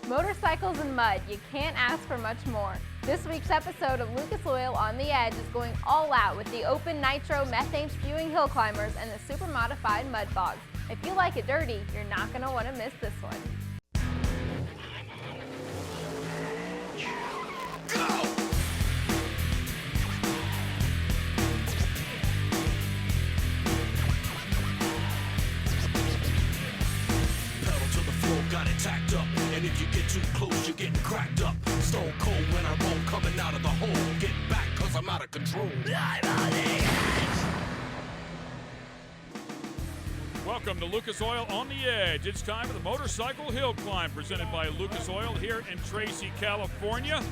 Motorcycles and mud, you can't ask for much more. This week's episode of Lucas Oil on the Edge is going all out with the open nitromethane spewing hill climbers and the super modified mud bogs. If you like it dirty, you're not going to want to miss this one. Got it tacked up, and if you get too close, you're getting cracked up. Stone cold when I roll, coming out of the hole. Get back, cause I'm out of control. I'm on the edge. Welcome to Lucas Oil on the Edge. It's time for the Motorcycle Hill Climb presented by Lucas Oil here in Tracy, California.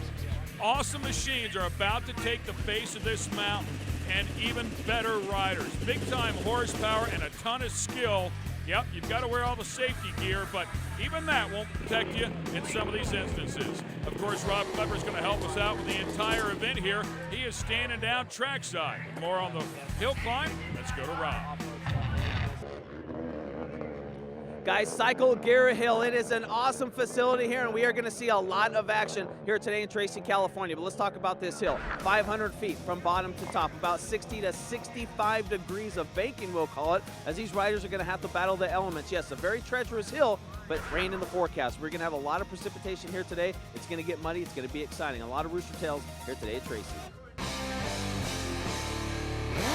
Awesome machines are about to take the face of this mountain, and even better riders. Big time horsepower and a ton of skill. Yep, you've got to wear all the safety gear, but even that won't protect you in some of these instances. Of course, Rob Clever's going to help us out with the entire event here. He is standing down trackside. More on the hill climb. Let's go to Rob. Guys, Cycle Gear Hill, it is an awesome facility here, and we are going to see a lot of action here today in Tracy, California. But let's talk about this hill. 500 feet from bottom to top, about 60 to 65 degrees of banking, we'll call it, as these riders are going to have to battle the elements. Yes, a very treacherous hill, but rain in the forecast. We're going to have a lot of precipitation here today. It's going to get muddy. It's going to be exciting. A lot of rooster tails here today at Tracy.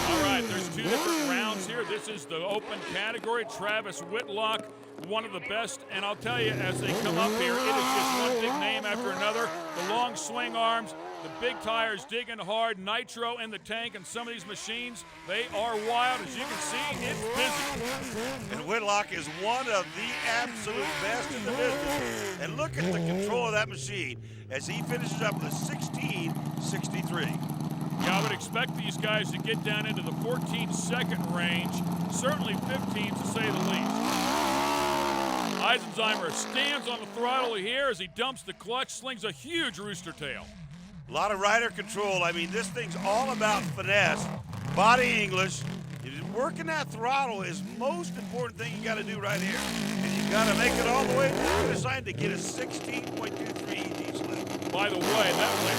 All right, there's two different rounds here. This is the open category. Travis Whitlock, one of the best, and I'll tell you, as they come up here, it is just one big name after another. The long swing arms, the big tires digging hard, nitro in the tank, and some of these machines, they are wild. As you can see, it's busy. And Whitlock is one of the absolute best in the business. And look at the control of that machine as he finishes up with a 16.63. Yeah, I would expect these guys to get down into the 14-second range, certainly 15 to say the least. Eisenheimer stands on the throttle here as he dumps the clutch, slings a huge rooster tail. A lot of rider control. I mean, this thing's all about finesse, body English. Working that throttle is most important thing you got to do right here. And you got to make it all the way to the finish line to get a 16.23 ED slip. By the way, that was a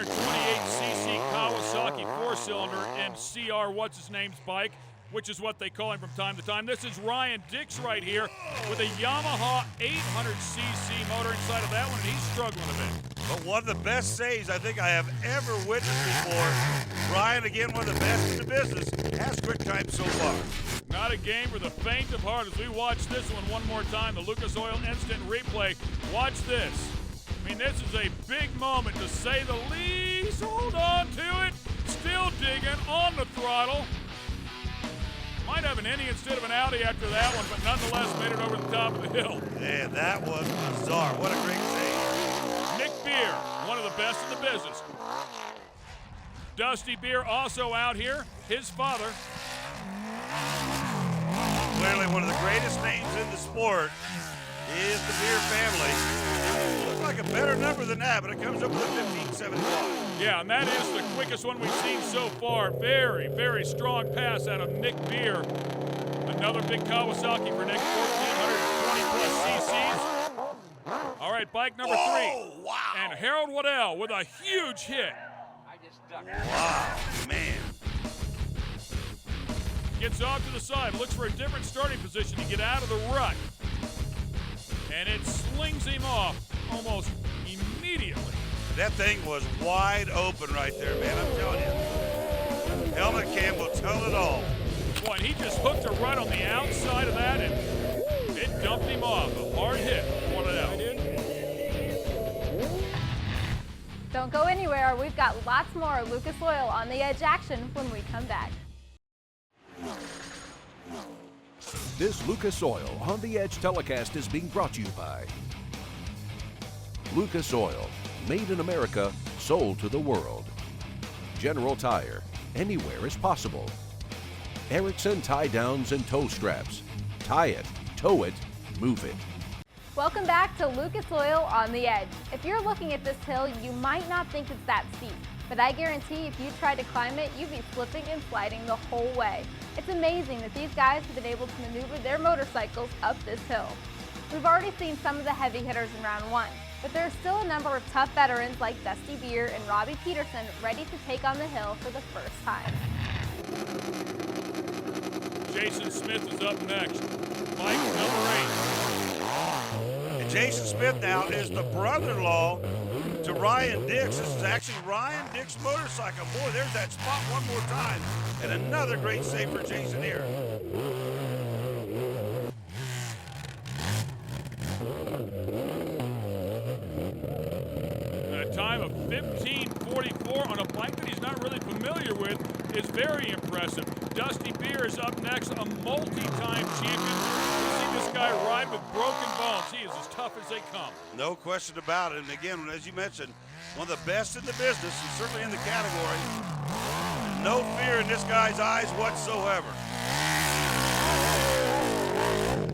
1428cc Kawasaki four-cylinder and CR what's-his-name's bike, which is what they call him from time to time. This is Ryan Dix right here with a Yamaha 800cc motor inside of that one, and he's struggling a bit. But one of the best saves I think I have ever witnessed before. Ryan, again, one of the best in the business, has quick time so far. Not a game for the faint of heart as we watch this one more time, the Lucas Oil Instant Replay. Watch this. I mean, this is a big moment to say the least. Hold on to it. Still digging on the throttle. Might have an innie instead of an outie after that one, but nonetheless made it over the top of the hill. Man, that was bizarre. What a great save. Nick Beer, one of the best in the business. Dusty Beer also out here. His father. Clearly one of the greatest names in the sport is the Beer family. Looks like a better number than that, but it comes up with a 15.71. Yeah, and that is the quickest one we've seen so far. Very, very strong pass out of Nick Beer. Another big Kawasaki for Nick, 1,420 plus cc's. All right, bike number 3. Wow. And Harold Waddell with a huge hit. Wow, man. Gets off to the side, looks for a different starting position to get out of the rut. And it slings him off almost immediately. That thing was wide open right there, man, I'm telling you. Helmet cam will tell it all. Boy, and he just hooked a rut on the outside of that, and it dumped him off. A hard hit. What it out. Don't go anywhere. We've got lots more Lucas Oil on the Edge action when we come back. This Lucas Oil on the Edge telecast is being brought to you by Lucas Oil, made in America, sold to the world. General Tire, anywhere is possible. Erickson tie downs and tow straps. Tie it, tow it, move it. Welcome back to Lucas Oil on the Edge. If you're looking at this hill, you might not think it's that steep, but I guarantee if you tried to climb it, you'd be slipping and sliding the whole way. It's amazing that these guys have been able to maneuver their motorcycles up this hill. We've already seen some of the heavy hitters in round 1, but there are still a number of tough veterans like Dusty Beer and Robbie Peterson ready to take on the hill for the first time. Jason Smith is up next. Bike number 8. And Jason Smith now is the brother-in-law to Ryan Dix. This is actually Ryan Dix's motorcycle. Boy, there's that spot one more time. And another great save for Jason here. A time of 15:44 on a bike that he's not really familiar with is very impressive. Dusty Beer is up next, a multi-time champion. You see this guy ride with broken bones. He is as tough as they come. No question about it. And again, as you mentioned, one of the best in the business. He's certainly in the category. No fear in this guy's eyes whatsoever.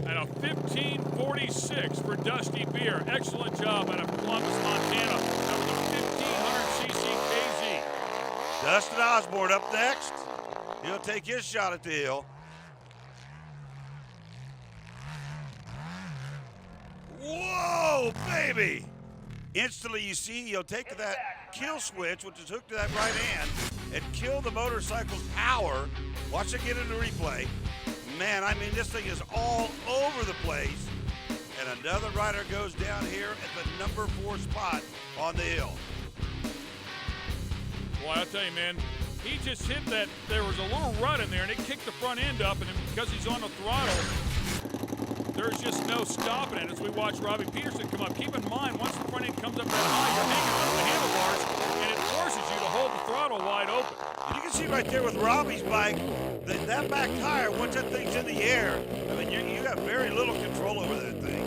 And a 15:46 for Dusty Beer. Excellent job out of Columbus, Montana. That was a 1500cc KZ. Dustin Osborne up next. He'll take his shot at the hill. Whoa, baby! Instantly, you see, he'll take that kill switch, which is hooked to that right hand, and kill the motorcycle's power. Watch it get into replay. Man, I mean, this thing is all over the place. And another rider goes down here at the number 4 spot on the hill. Boy, I'll tell you, man, he just hit that. There was a little rut in there, and it kicked the front end up, and because he's on the throttle, there's just no stopping it as we watch Robbie Peterson come up. Keep in mind, once the front end comes up that high, you're hanging onto the handlebars, and it forces you to hold the throttle wide open. You can see right there with Robbie's bike, that back tire, once that thing's in the air, I mean, you have very little control over that thing.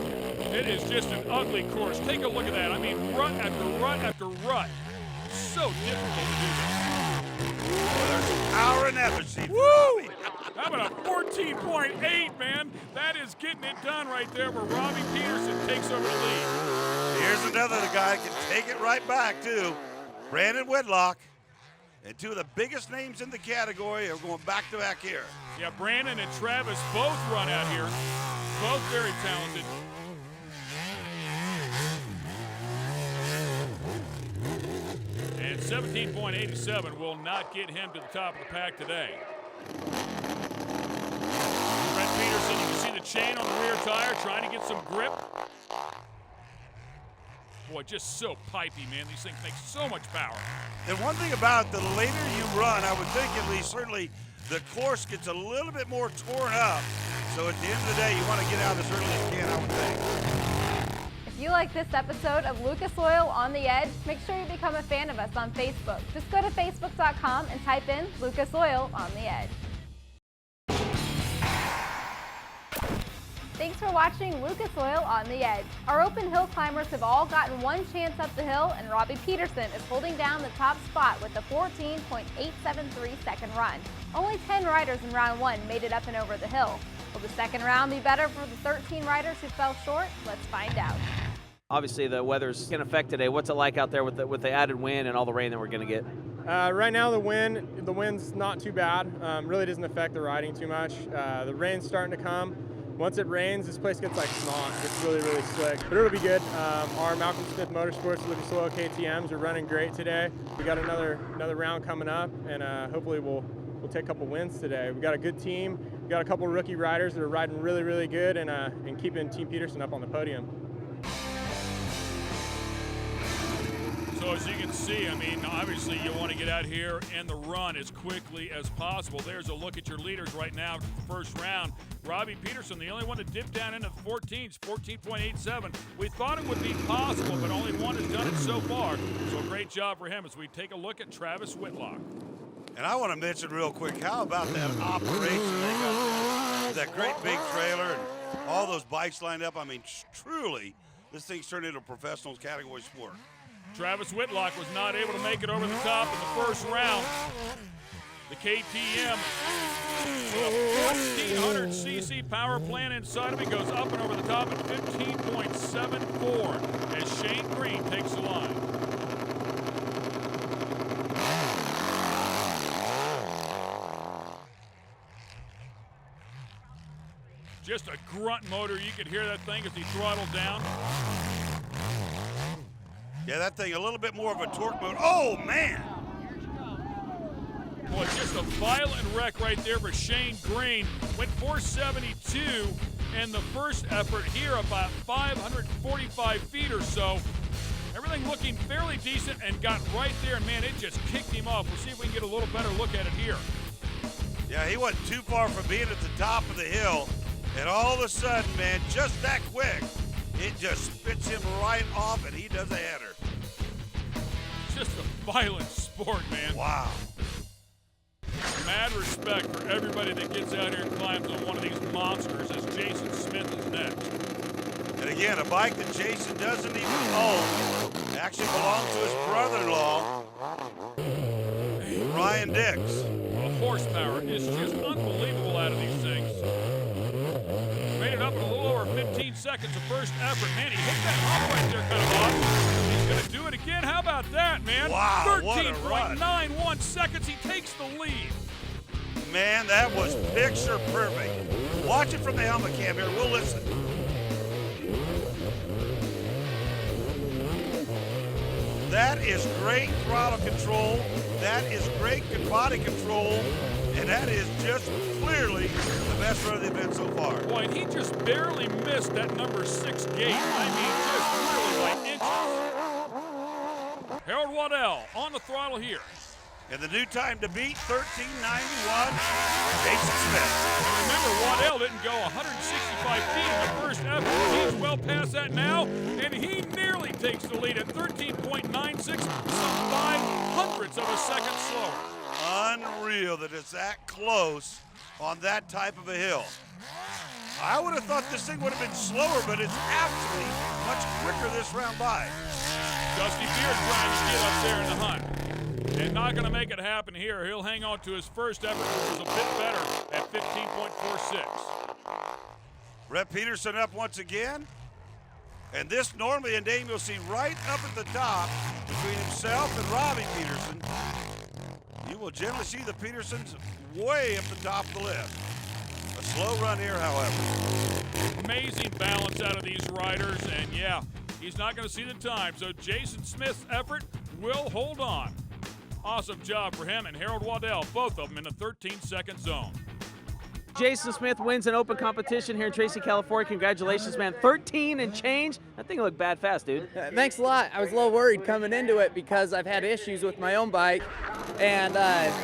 It is just an ugly course. Take a look at that. I mean, rut after rut after rut. So difficult to do that. There's some power in that machine. Woo! How about a 14.8, man? That is getting it done right there where Robbie Peterson takes over the lead. Here's another guy that can take it right back, too. Brandon Whitlock. And two of the biggest names in the category are going back-to-back here. Yeah, Brandon and Travis both run out here. Both very talented. And 17.87 will not get him to the top of the pack today. Brett Peterson, you can see the chain on the rear tire trying to get some grip. Boy, just so pipey, man. These things make so much power. And one thing about it, the later you run, I would think at least certainly the course gets a little bit more torn up. So at the end of the day, you want to get out as early as you can, I would think. If you like this episode of Lucas Oil on the Edge, make sure you become a fan of us on Facebook. Just go to facebook.com and type in Lucas Oil on the Edge. Thanks for watching Lucas Oil on the Edge. Our open hill climbers have all gotten one chance up the hill, and Robbie Peterson is holding down the top spot with a 14.873 second run. Only 10 riders in round 1 made it up and over the hill. Will the second round be better for the 13 riders who fell short? Let's find out. Obviously, the weather's in effect today. What's it like out there with the added wind and all the rain that we're going to get? Right now, the wind's not too bad. Really doesn't affect the riding too much. The rain's starting to come. Once it rains, this place gets like snot. It's really, really slick, but it'll be good. Our Malcolm Smith Motorsports Lucas Oil KTMs are running great today. We got another round coming up, and hopefully we'll take a couple wins today. We got a good team. We got a couple rookie riders that are riding really, really good, and keeping Team Peterson up on the podium. So as you can see, I mean, obviously you want to get out here and the run as quickly as possible. There's a look at your leaders right now for the first round. Robbie Peterson, the only one to dip down into the 14s, 14.87. We thought it would be possible, but only one has done it so far. So great job for him as we take a look at Travis Whitlock. And I want to mention real quick, how about that operation they got? That great big trailer and all those bikes lined up. I mean, truly, this thing's turned into a professional category sport. Travis Whitlock was not able to make it over the top in the first round. The KTM, with a 1400cc power plant inside of it, goes up and over the top at 15.74 as Shane Green takes the line. just a grunt motor. You could hear that thing as he throttled down. Yeah, that thing a little bit more of a torque mode. Oh, man! Boy, just a violent wreck right there for Shane Green. Went 472 in the first effort here, about 545 feet or so. Everything looking fairly decent and got right there, and man, it just kicked him off. We'll see if we can get a little better look at it here. Yeah, he wasn't too far from being at the top of the hill, and all of a sudden, man, just that quick, it just spits him right off, and he does a header. Just a violent sport, man. Wow. Mad respect for everybody that gets out here and climbs on one of these monsters as Jason Smith is next. And again, a bike that Jason doesn't even own. It actually belongs to his brother-in-law, Ryan Dix. The horsepower is just unbelievable out of these things. Made it up in a little over 15 seconds of first effort. Man, he hit that hump right there kind of off. He's going to do it again. How about that, man? Wow, what a run. 13.91 seconds. He takes the lead. Man, that was picture perfect. Watch it from the helmet cam here. We'll listen. That is great throttle control. That is great body control. And that is just clearly the best run of the event so far. Boy, and he just barely missed that number 6 gate. I mean, just really by inches. Harold Waddell on the throttle here. And the new time to beat, 13:91, Jason Smith. And remember, Waddell didn't go 165 feet in the first effort. He's well past that now, and he nearly takes the lead at 13.96, some 0.05 of a second slower. Unreal that it's that close on that type of a hill. I would have thought this thing would have been slower, but it's actually much quicker this round by. Dusty Beard trying to get up there in the hunt. And not going to make it happen here. He'll hang on to his first effort, which was a bit better at 15.46. Brett Peterson up once again. And this normally in Dame you'll see right up at the top between himself and Robbie Peterson. You will generally see the Petersons way up the top of the list. A slow run here, however. Amazing balance out of these riders, and yeah, he's not going to see the time. So Jason Smith's effort will hold on. Awesome job for him and Harold Waddell, both of them in the 13-second zone. Jason Smith wins an open competition here in Tracy, California. Congratulations, man. 13 and change. That thing looked bad fast, dude. Thanks a lot. I was a little worried coming into it because I've had issues with my own bike. And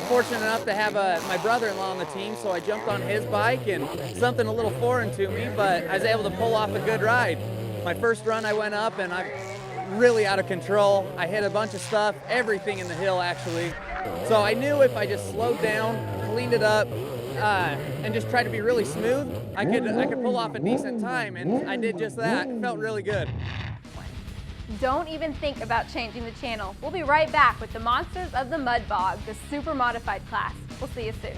fortunate enough to have my brother-in-law on the team, so I jumped on his bike, and something a little foreign to me, but I was able to pull off a good ride. My first run I went up, and I'm really out of control. I hit a bunch of stuff, everything in the hill actually. So I knew if I just slowed down, cleaned it up, and just tried to be really smooth, I could pull off a decent time, and I did just that. It felt really good. Don't even think about changing the channel. We'll be right back with the monsters of the Mud Bog, the super modified class. We'll see you soon.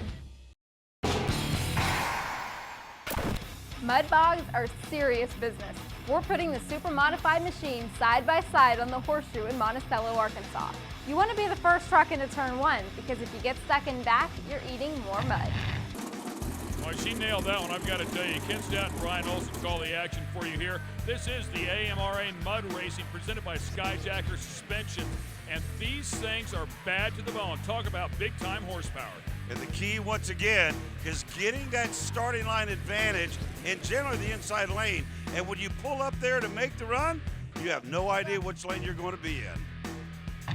Mud Bogs are serious business. We're putting the super modified machine side by side on the horseshoe in Monticello, Arkansas. You want to be the first truck into turn 1 because if you get stuck in back, you're eating more mud. Well, she nailed that one, I've got to tell you. Ken Stout and Brian Olson call the action for you here. This is the AMRA Mud Racing presented by Skyjacker Suspension. And these things are bad to the bone. Talk about big-time horsepower. And the key, once again, is getting that starting line advantage in generally the inside lane. And when you pull up there to make the run, you have no idea which lane you're going to be in.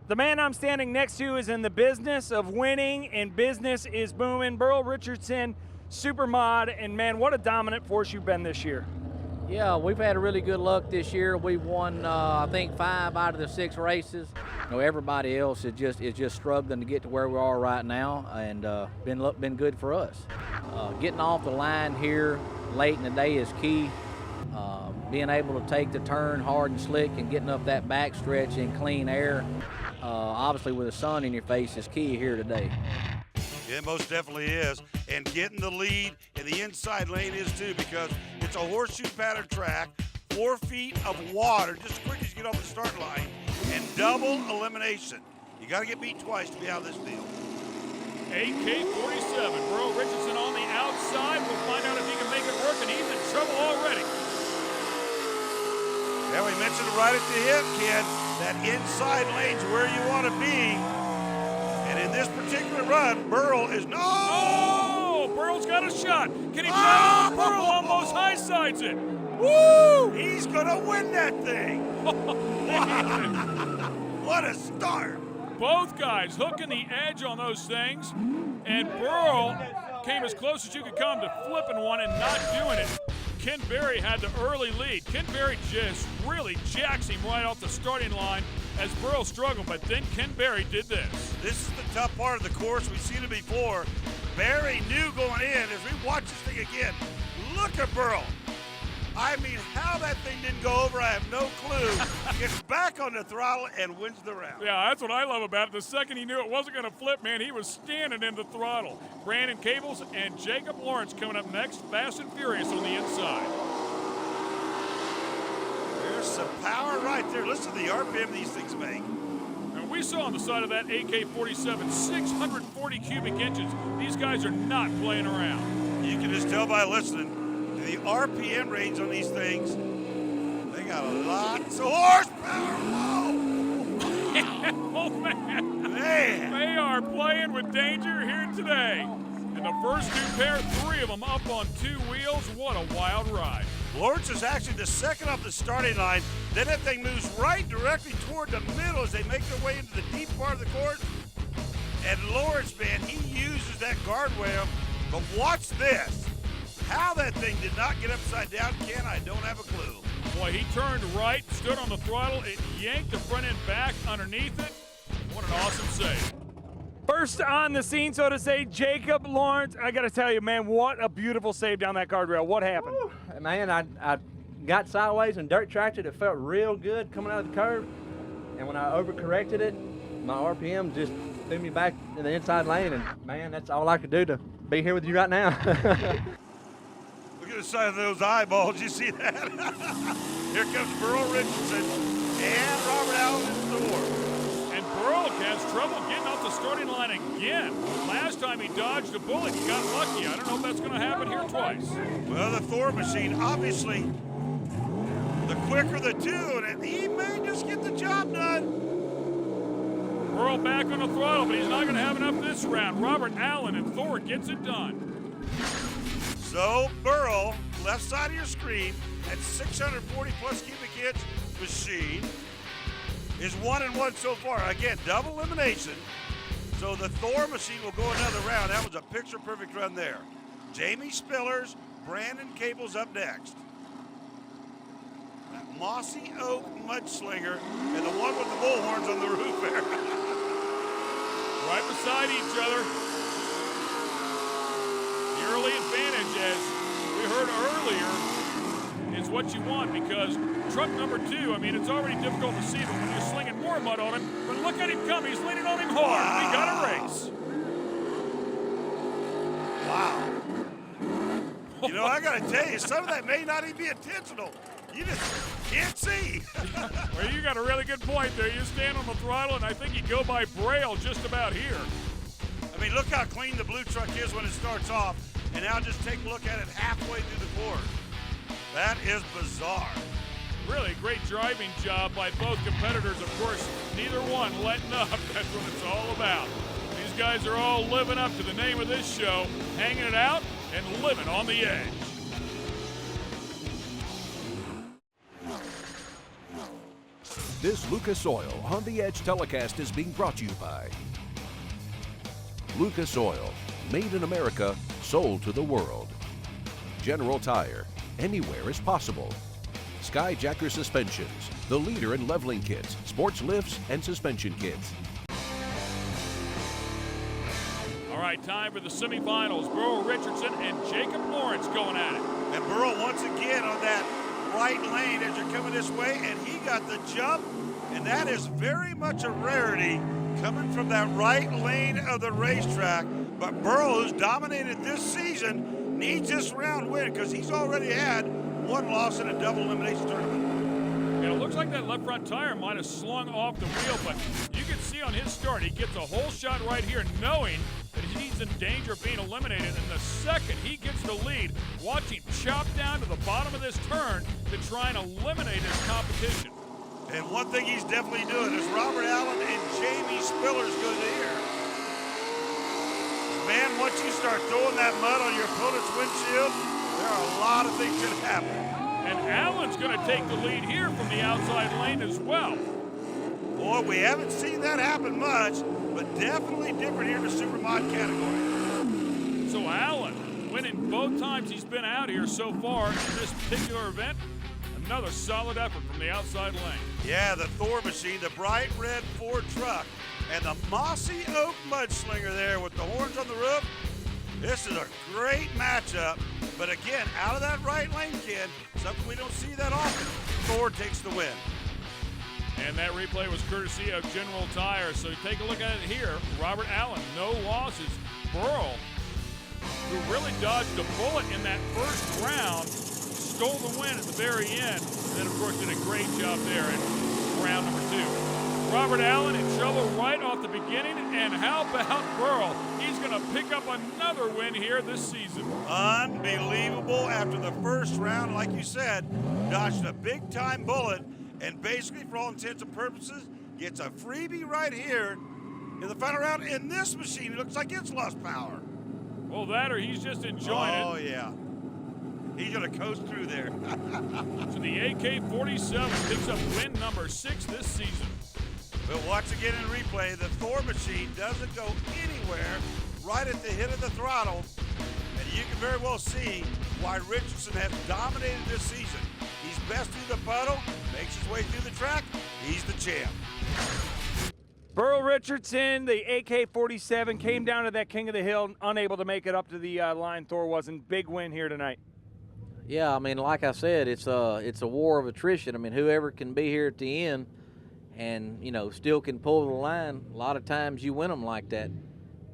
The man I'm standing next to is in the business of winning, and business is booming. Burl Richardson, super mod, and man, what a dominant force you've been this year. Yeah, we've had a really good luck this year. We've won, I think, 5 out of the 6 races. You know, everybody else is just struggling to get to where we are right now, and been good for us. Getting off the line here late in the day is key. Being able to take the turn hard and slick and getting up that back stretch in clean air, obviously with the sun in your face, is key here today. It most definitely is. And getting the lead in the inside lane is too, because it's a horseshoe pattern track, 4 feet of water, just as quick as you get off the start line, and double elimination. You got to get beat twice to be out of this deal. AK-47. Burl Richardson on the outside. We'll find out if he can make it work, and he's in trouble already. Yeah, we mentioned right at the hip, Ken, that inside lane's where you want to be. And in this particular run, Burl is no. Oh, Burl's got a shot. Can he try it? Burl almost high sides it. Woo! He's gonna win that thing. What a start. Both guys hooking the edge on those things, and Burl came as close as you could come to flipping one and not doing it. Ken Berry had the early lead. Ken Berry just really jacks him right off the starting line as Burl struggled, but then Ken Berry did this. This is the tough part of the course. We've seen it before. Berry knew going in, as we watch this thing again, look at Burl. I mean, how that thing didn't go over, I have no clue. Gets back on the throttle and wins the round. Yeah, that's what I love about it. The second he knew it wasn't going to flip, man, he was standing in the throttle. Brandon Cables and Jacob Lawrence coming up next, fast and furious on the inside. There's some power right there. Listen to the RPM these things make. And we saw on the side of that AK-47, 640 cubic inches. These guys are not playing around. You can just tell by listening. The RPM range on these things, they got a lot of horsepower. Whoa! Oh, man. Man. They are playing with danger here today. And the first two pair, three of them up on two wheels. What a wild ride. Lawrence is actually the second off the starting line. Then that thing moves right directly toward the middle as they make their way into the deep part of the course. And Lawrence, man, he uses that guardrail. But watch this. How that thing did not get upside down, Ken, I don't have a clue. Boy, he turned right, stood on the throttle, it yanked the front end back underneath it. What an awesome save. First on the scene, so to say, Jacob Lawrence. I got to tell you, man, what a beautiful save down that guardrail. What happened? Woo. Man, I got sideways and dirt tracked it. It felt real good coming out of the curve. And when I overcorrected it, my RPM just threw me back in the inside lane. And, man, that's all I could do to be here with you right now. Look at the side of those eyeballs. You see that? Here comes Burl Richardson and Robert Allen in the door. And Burl has trouble getting off the starting line again. Last time he dodged a bullet, he got lucky. I don't know if that's going to happen here twice. Well, the Thor machine, obviously, the quicker the two, and he may just get the job done. Burl back on the throttle, but he's not going to have enough this round. Robert Allen and Thor gets it done. So Burl, left side of your screen, at 640 plus cubic inch machine, is 1-1 so far. Again, double elimination. So the Thor machine will go another round. That was a picture-perfect run there. Jamie Spillers, Brandon Cables up next. That Mossy Oak Mudslinger and the one with the bullhorns on the roof there. Right beside each other. The early advantage, as we heard earlier, is what you want, because truck number two, I mean, it's already difficult to see, but when you're slinging more mud on him, but look at him come, he's leaning on him hard. Wow. We got a race. Wow. You know, I got to tell you, some of that may not even be intentional. You just can't see. Well, you got a really good point there. You stand on the throttle, and I think you go by Braille just about here. I mean, look how clean the blue truck is when it starts off, and now just take a look at it halfway through the course. That is bizarre. Really great driving job by both competitors. Of course, neither one letting up. That's what it's all about. These guys are all living up to the name of this show, hanging it out and living on the edge. This Lucas Oil On the Edge telecast is being brought to you by Lucas Oil, made in America, sold to the world. General Tire, anywhere is possible. Skyjacker Suspensions, the leader in leveling kits, sports lifts, and suspension kits. All right, time for the semifinals. Burl Richardson and Jacob Lawrence going at it. And Burl once again on that right lane as you're coming this way, and he got the jump, and that is very much a rarity coming from that right lane of the racetrack. But Burl, who's dominated this season, needs this round win because he's already had one loss in a double elimination tournament. And it looks like that left front tire might have slung off the wheel, but you can see on his start, he gets a whole shot right here, knowing that he he's in danger of being eliminated, and the second he gets the lead, watch him chop down to the bottom of this turn to try and eliminate his competition. And one thing he's definitely doing is Robert Allen and Jamie Spiller's good here. Man, once you start throwing that mud on your opponent's windshield, there are a lot of things that happen. And Allen's going to take the lead here from the outside lane as well. Boy, we haven't seen that happen much, but definitely different here in the Supermod category. So Allen winning both times he's been out here so far in this particular event. Another solid effort from the outside lane. Yeah, the Thor machine, the bright red Ford truck, and the mossy oak mudslinger there with the horns on the roof. This is a great matchup, but again, out of that right lane, Ken, something we don't see that often, Thor takes the win. And that replay was courtesy of General Tire. So take a look at it here. Robert Allen, no losses. Burl, who really dodged a bullet in that first round, stole the win at the very end. And then, of course, did a great job there in round number 2. Robert Allen in trouble right off the beginning. And how about Burl? He's going to pick up another win here this season. Unbelievable. After the first round, like you said, dodged a big-time bullet. And basically, for all intents and purposes, gets a freebie right here in the final round. In this machine, it looks like it's lost power. Well, that or he's just enjoying it. Oh, yeah. He's going to coast through there. So the AK-47 picks up win number 6 this season. But watch again in replay, the Thor machine doesn't go anywhere right at the hit of the throttle. And you can very well see why Richardson has dominated this season. He's best through the puddle, makes his way through the track, he's the champ. Burl Richardson, the AK-47, came down to that King of the Hill, unable to make it up to the line. Thor wasn't. Big win here tonight. Yeah, I mean, like I said, it's a war of attrition. I mean, whoever can be here at the end and, you know, still can pull the line, a lot of times you win them like that.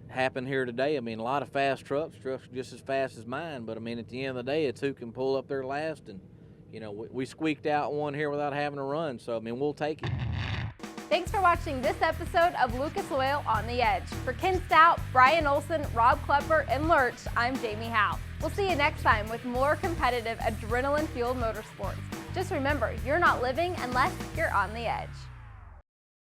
Happened here today. I mean, a lot of fast trucks just as fast as mine, but I mean, at the end of the day, it's who can pull up there last, and you know, we squeaked out one here without having to run, so I mean, we'll take it. Thanks for watching this episode of Lucas Oil on the Edge. For Ken Stout, Brian Olson, Rob Klepper, and Lurch, I'm Jamie Howe. We'll see you next time with more competitive adrenaline-fueled motorsports. Just remember, you're not living unless you're on the edge.